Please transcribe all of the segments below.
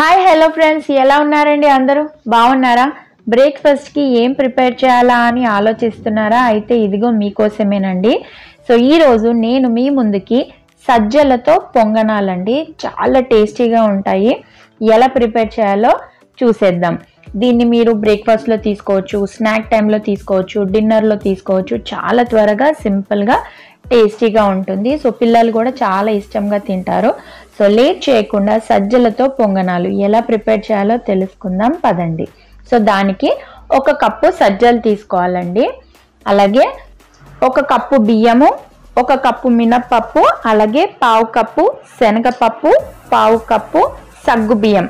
Hi hello friends, ఎలా ఉన్నారండి? అందరూ బాగున్నారా? బ్రేక్ఫాస్ట్ కి ఏం ప్రిపేర్ చేయాలా అని ఆలోచిస్తున్నారా? అయితే ఇదిగో మీకోసమేనండి. సో ఈ రోజు నేను మీ ముందుకి సజ్జలతో పొంగనాలండి, చాలా టేస్టీగా ఉంటాయి. ఎలా ప్రిపేర్ చేయాలో చూసేద్దాం. దీన్ని మీరు బ్రేక్ఫాస్ట్లో తీసుకోవచ్చు, స్నాక్ టైంలో తీసుకోవచ్చు, డిన్నర్లో తీసుకోవచ్చు. చాలా త్వరగా సింపుల్గా టేస్టీగా ఉంటుంది. సో పిల్లలు కూడా చాలా ఇష్టంగా తింటారు. సో లేట్ చేయకుండా సజ్జలతో పొంగనాలు ఎలా ప్రిపేర్ చేయాలో తెలుసుకుందాం పదండి. సో దానికి 1 కప్పు సజ్జలు తీసుకోవాలండి, అలాగే 1 కప్పు బియ్యము, 1 కప్పు మినప్పప్పు, అలాగే 1/2 కప్పు శనగపప్పు, 1/2 కప్పు సగ్గు బియ్యం,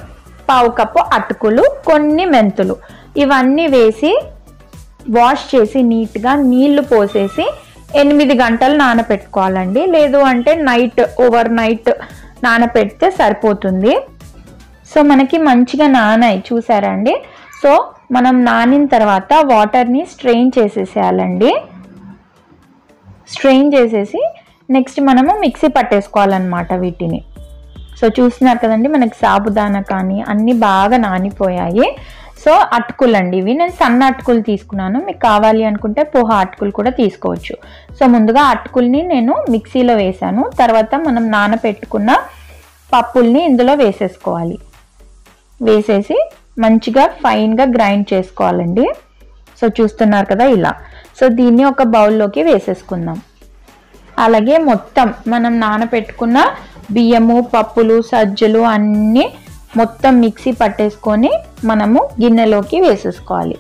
1/2 కప్పు అటుకులు, కొన్ని మెంతులు ఇవన్నీ వేసి వాష్ చేసి నీట్గా నీళ్లు పోసేసి 8 గంటలు నానబెట్టుకోవాలండి. లేదు అంటే ఓవర్ నైట్ నానబెడితే సరిపోతుంది. సో మనకి మంచిగా నానాయి చూసారా అండి. సో మనం నానిన తర్వాత వాటర్ని స్ట్రెయిన్ చేసేసేయాలండి. స్ట్రెయిన్ చేసేసి నెక్స్ట్ మనము మిక్సీ పట్టేసుకోవాలన్నమాట వీటిని. సో చూస్తున్నారు కదండి, మనకి సాబుదానా కానీ అన్నీ బాగా నానిపోయాయి. సో అటుకులు అండి, ఇవి నేను సన్న అటుకులు తీసుకున్నాను. మీకు కావాలి అనుకుంటే పోహా అటుకులు కూడా తీసుకోవచ్చు. సో ముందుగా అటుకుల్ని నేను మిక్సీలో వేసాను. తర్వాత మనం నానబెట్టుకున్న పప్పుల్ని ఇందులో వేసేసుకోవాలి. వేసేసి మంచిగా ఫైన్గా గ్రైండ్ చేసుకోవాలండి. సో చూస్తున్నారు కదా ఇలా. సో దీన్ని ఒక బౌల్లోకి వేసేసుకుందాం. అలాగే మొత్తం మనం నానబెట్టుకున్న బియ్యము, పప్పులు, సజ్జలు అన్నీ మొత్తం మిక్సీ పట్టేసుకొని మనము గిన్నెలోకి వేసేసుకోవాలి.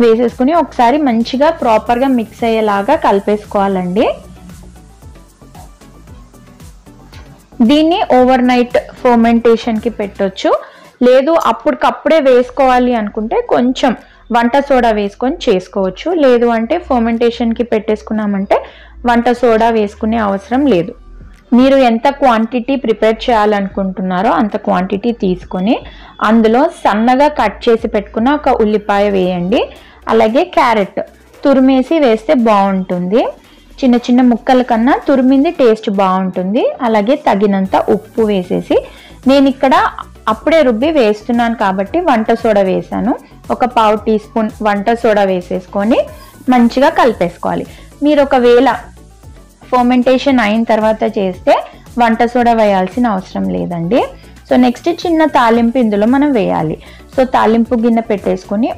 వేసేసుకుని ఒకసారి మంచిగా ప్రాపర్గా మిక్స్ అయ్యేలాగా కలిపేసుకోవాలండి. దీన్ని ఓవర్ నైట్ ఫర్మెంటేషన్కి పెట్టొచ్చు. లేదు అప్పటికప్పుడే వేసుకోవాలి అనుకుంటే కొంచెం వంట సోడా వేసుకొని చేసుకోవచ్చు. లేదు అంటే ఫర్మెంటేషన్కి పెట్టేసుకున్నామంటే వంట సోడా వేసుకునే అవసరం లేదు. మీరు ఎంత క్వాంటిటీ ప్రిపేర్ చేయాలనుకుంటున్నారో అంత క్వాంటిటీ తీసుకొని అందులో సన్నగా కట్ చేసి పెట్టుకున్న 1 ఉల్లిపాయ వేయండి. అలాగే క్యారెట్ తురిమేసి వేస్తే బాగుంటుంది. చిన్న చిన్న ముక్కల కన్నా తురిమింది టేస్ట్ బాగుంటుంది. అలాగే తగినంత ఉప్పు వేసేసి, నేను ఇక్కడ అప్పుడే రుబ్బి వేస్తున్నాను కాబట్టి వంట సోడా వేసాను. 1/4 టీ స్పూన్ వంట సోడా వేసేసుకొని మంచిగా కలిపేసుకోవాలి. మీరు ఒకవేళ ఫర్మెంటేషన్ అయిన తర్వాత చేస్తే వంట సోడా వేయాల్సిన అవసరం లేదండి. సో నెక్స్ట్ చిన్న తాలింపు ఇందులో మనం వేయాలి. సో తాలింపు గిన్నె పెట్టేసుకొని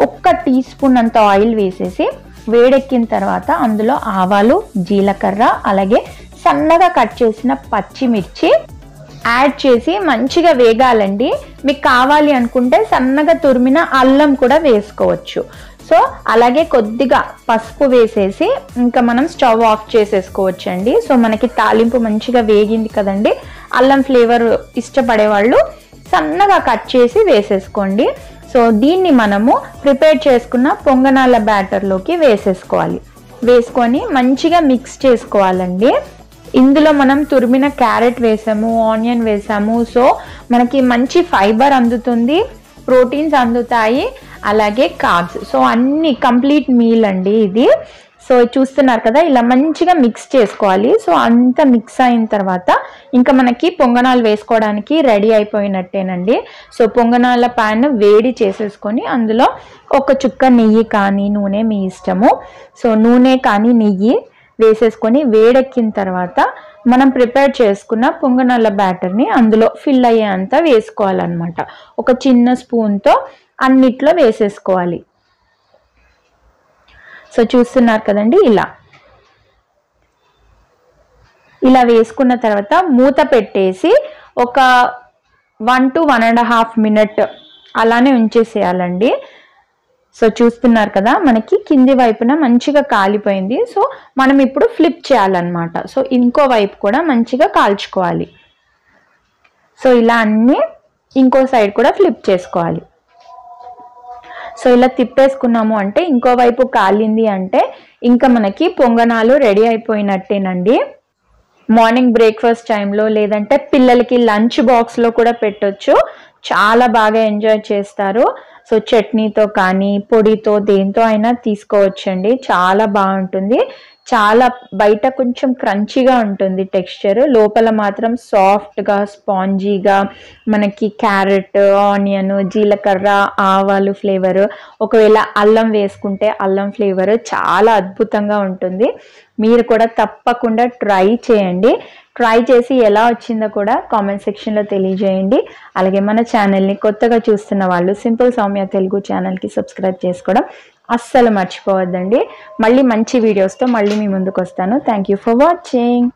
ఒక్క టీ స్పూన్ అంత ఆయిల్ వేసేసి వేడెక్కిన తర్వాత అందులో ఆవాలు, జీలకర్ర, అలాగే సన్నగా కట్ చేసిన పచ్చిమిర్చి యాడ్ చేసి మంచిగా వేగాలండి. మీకు కావాలి అనుకుంటే సన్నగా తురిమిన అల్లం కూడా వేసుకోవచ్చు. సో అలాగే కొద్దిగా పసుపు వేసేసి ఇంకా మనం స్టవ్ ఆఫ్ చేసేసుకోవచ్చు అండి. సో మనకి తాలింపు మంచిగా వేగింది కదండి. అల్లం ఫ్లేవర్ ఇష్టపడే వాళ్ళు సన్నగా కట్ చేసి వేసేసుకోండి. సో దీన్ని మనము ప్రిపేర్ చేసుకున్న పొంగనాల బ్యాటర్లోకి వేసేసుకోవాలి. వేసుకొని మంచిగా మిక్స్ చేసుకోవాలండి. ఇందులో మనం తురిమిన క్యారెట్ వేసాము, ఆనియన్ వేసాము. సో మనకి మంచి ఫైబర్ అందుతుంది, ప్రోటీన్స్ అందుతాయి, అలాగే కార్బ్స్. సో అన్ని కంప్లీట్ మీల్ అండి ఇది. సో చూస్తున్నారు కదా, ఇలా మంచిగా మిక్స్ చేసుకోవాలి. సో అంతా మిక్స్ అయిన తర్వాత ఇంకా మనకి పొంగనాలు వేసుకోవడానికి రెడీ అయిపోయినట్టేనండి. సో పొంగనాల ప్యాన్ వేడి చేసేసుకొని అందులో 1 చుక్క నెయ్యి కానీ నూనె మీ ఇష్టము. సో నూనె కానీ నెయ్యి వేసేసుకొని వేడెక్కిన తర్వాత మనం ప్రిపేర్ చేసుకున్న పొంగనాల బ్యాటర్ని అందులో ఫిల్ అయ్యేంత వేసుకోవాలన్నమాట. ఒక చిన్న స్పూన్తో అన్నిట్లో వేసేసుకోవాలి. సో చూస్తున్నారు కదండి, ఇలా వేసుకున్న తర్వాత మూత పెట్టేసి ఒక 1 to 1.5 మినిట్ అలానే ఉంచేసేయాలండి. సో చూస్తున్నారు కదా, మనకి కింది వైపున మంచిగా కాలిపోయింది. సో మనం ఇప్పుడు ఫ్లిప్ చేయాలన్నమాట. సో ఇంకో వైపు కూడా మంచిగా కాల్చుకోవాలి. సో ఇలా అన్నీ ఇంకో సైడ్ కూడా ఫ్లిప్ చేసుకోవాలి. సో ఇలా తిప్పేసుకున్నాము అంటే ఇంకో వైపు కాలింది అంటే ఇంకా మనకి పొంగనాలు రెడీ అయిపోయినట్టేనండి. మార్నింగ్ బ్రేక్ఫాస్ట్ టైంలో లేదంటే పిల్లలకి లంచ్ బాక్స్లో కూడా పెట్టొచ్చు. చాలా బాగా ఎంజాయ్ చేస్తారు. సో చట్నీతో కానీ పొడితో దేంతో అయినా తీసుకోవచ్చండి, చాలా బాగుంటుంది. చాలా బయట కొంచెం క్రంచీగా ఉంటుంది టెక్స్చర్, లోపల మాత్రం సాఫ్ట్గా స్పాంజీగా మనకి క్యారెట్, ఆనియన్, జీలకర్ర, ఆవాలు ఫ్లేవర్, ఒకవేళ అల్లం వేసుకుంటే అల్లం ఫ్లేవర్ చాలా అద్భుతంగా ఉంటుంది. మీరు కూడా తప్పకుండా ట్రై చేయండి. ట్రై చేసి ఎలా వచ్చిందో కూడా కామెంట్ సెక్షన్లో తెలియజేయండి. అలాగే మన ఛానల్ని కొత్తగా చూస్తున్న వాళ్ళు సింపుల్ సౌమ్య తెలుగు ఛానల్కి సబ్స్క్రైబ్ చేసుకోవడం అస్సలు మర్చిపోవద్దండి. మళ్ళీ మంచి వీడియోస్తో మళ్ళీ మీ ముందుకు వస్తాను. Thank you for watching.